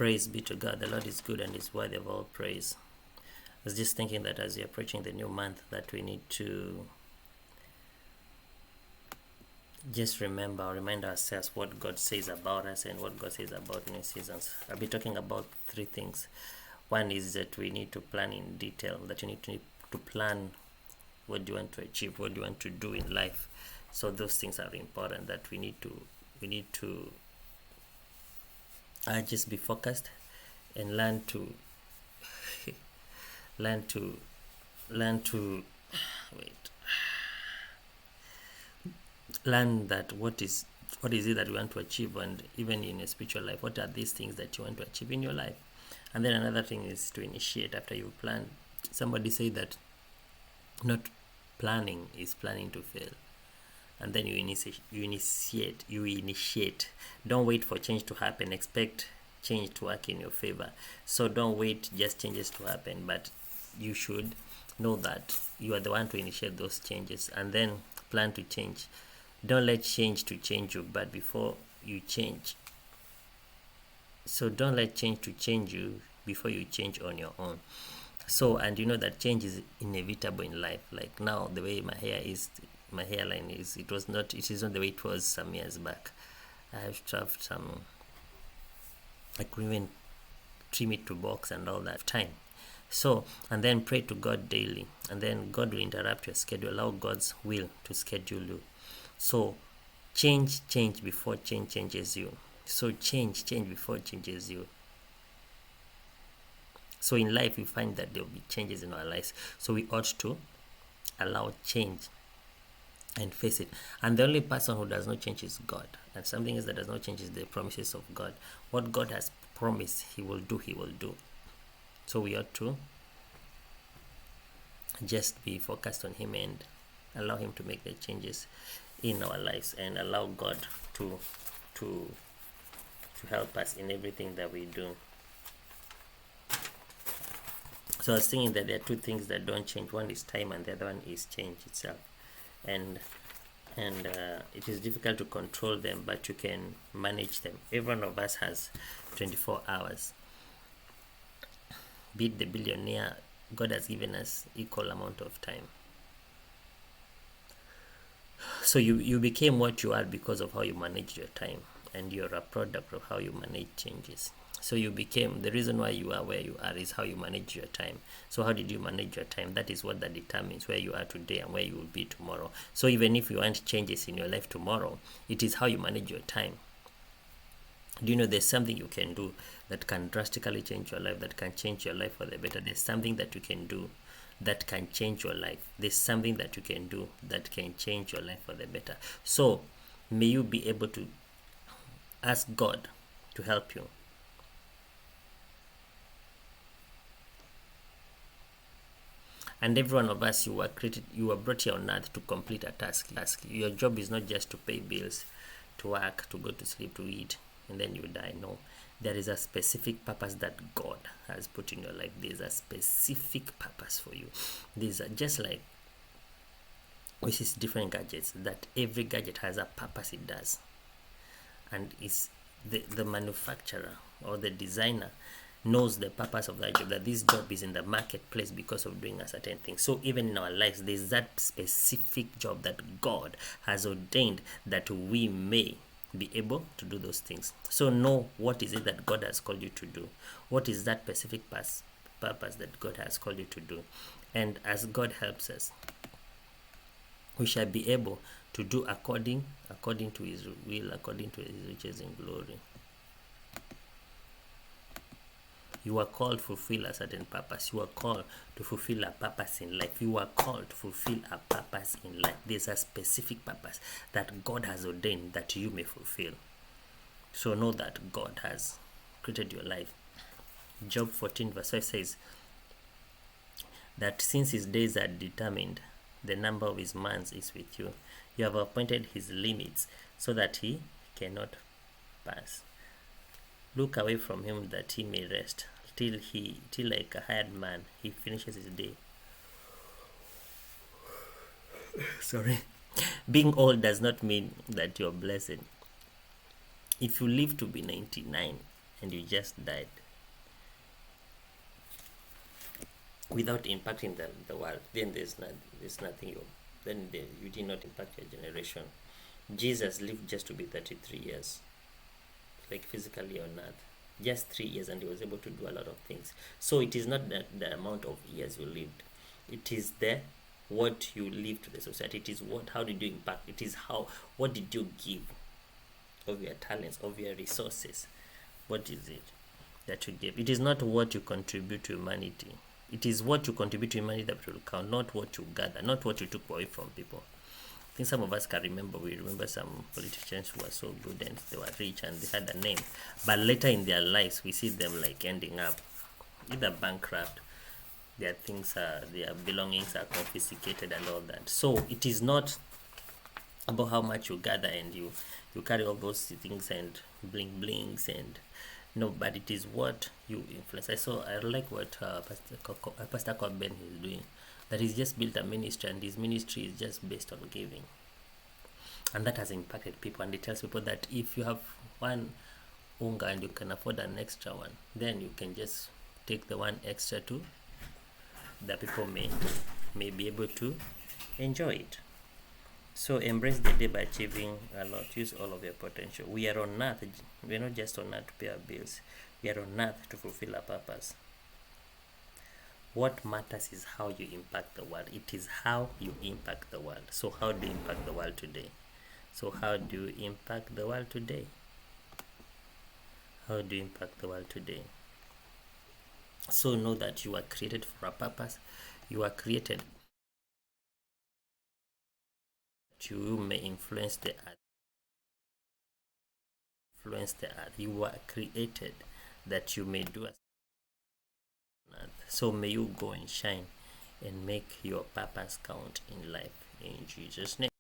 Praise be to God. The Lord is good and is worthy of all praise. I was just thinking that as we're approaching the new month, that we need to just remind ourselves what God says about us and what God says about new seasons. I'll be talking about three things. One is that we need to plan in detail, that you need to plan what do you want to achieve, what do you want to do in life. So those things are important, that we need to just be focused and learn to learn that what is it that we want to achieve, and even in a spiritual life, what are these things that you want to achieve in your life. And then another thing is to initiate after you plan. Somebody said that not planning is planning to fail. And then you initiate. Don't wait for change to happen. Expect change to work in your favor. So don't wait just changes to happen, but you should know that you are the one to initiate those changes, and then plan to change. Don't let change to change you, but before you change. So don't let change to change you before you change on your own. So, and you know that change is inevitable in life. Like now, the way my hairline is, it is not the way it was some years back. I have to have some, I couldn't even trim it to box and all that time. So, and then pray to God daily, and then God will interrupt your schedule. Allow God's will to schedule you. So change before change changes you. So change before it changes you. So in life, we find that there will be changes in our lives. So we ought to allow change and face it. And the only person who does not change is God. And something else that does not change is the promises of God. What God has promised, He will do. So we ought to just be focused on Him and allow Him to make the changes in our lives, and allow God to help us in everything that we do. So I was thinking that there are two things that don't change. One is time, and the other one is change itself. And it is difficult to control them, but you can manage them. Every one of us has 24 hours. Be it the billionaire, God has given us equal amount of time. So you became what you are because of how you manage your time, and you're a product of how you manage changes. So you became, the reason why you are where you are is how you manage your time. So how did you manage your time? That is what that determines where you are today and where you will be tomorrow. So even if you want changes in your life tomorrow, it is how you manage your time. Do you know there's something you can do that can drastically change your life, that can change your life for the better? There's something that you can do that can change your life. There's something that you can do that can change your life for the better. So may you be able to ask God to help you. And every one of us, you were brought here on earth to complete a task. Your job is not just to pay bills, to work, to go to sleep, to eat, and then you die. No, there is a specific purpose that God has put in your life. There is a specific purpose for you. These are just like, which is different gadgets, that every gadget has a purpose it does. And it's the manufacturer or the designer knows the purpose of that job, that this job is in the marketplace because of doing a certain thing. So even in our lives, there's that specific job that God has ordained that we may be able to do those things. So know what is it that God has called you to do. What is that specific purpose that God has called you to do? And as God helps us, we shall be able to do according to His will, according to His riches in glory. You are called to fulfill a certain purpose. You are called to fulfill a purpose in life. You are called to fulfill a purpose in life. There's a specific purpose that God has ordained that you may fulfill. So know that God has created your life. Job 14 verse 5 says that since His days are determined, the number of His months is with you. You have appointed His limits so that He cannot pass. Look away from Him that He may rest, till like a hired man, He finishes his day. Sorry. Being old does not mean that you're blessed. If you live to be 99 and you just died without impacting the world, then there's nothing you did not impact your generation. Jesus lived just to be 33 years, like physically on earth. Just 3 years, and he was able to do a lot of things. So it is not the amount of years you lived, it is the what you leave to the society. It is how did you impact, it is what did you give of your talents, of your resources. What is it that you gave? It is not what you contribute to humanity. It is what you contribute to humanity that will count, not what you gather, not what you took away from people. I think some of us can remember, we remember some politicians who were so good and they were rich and they had a name. But later in their lives, we see them like ending up either bankrupt, their things their belongings are confiscated and all that. So it is not about how much you gather and you carry all those things and bling blings and no, but it is what you influence. I like what Pastor Coben is doing, that he's just built a ministry and his ministry is just based on giving, and that has impacted people. And he tells people that if you have one unga and you can afford an extra one, then you can just take the one extra too, that people may be able to enjoy it. So embrace the day by achieving a lot. Use all of your potential. We are on earth. We are not just on earth to pay our bills. We are on earth to fulfill our purpose. What matters is how you impact the world. It is how you impact the world. So how do you impact the world today? So how do you impact the world today? How do you impact the world today? So know that you are created for a purpose. You are created you may influence the earth. You are created that you may do as earth. So may you go and shine and make your purpose count in life, in Jesus' name.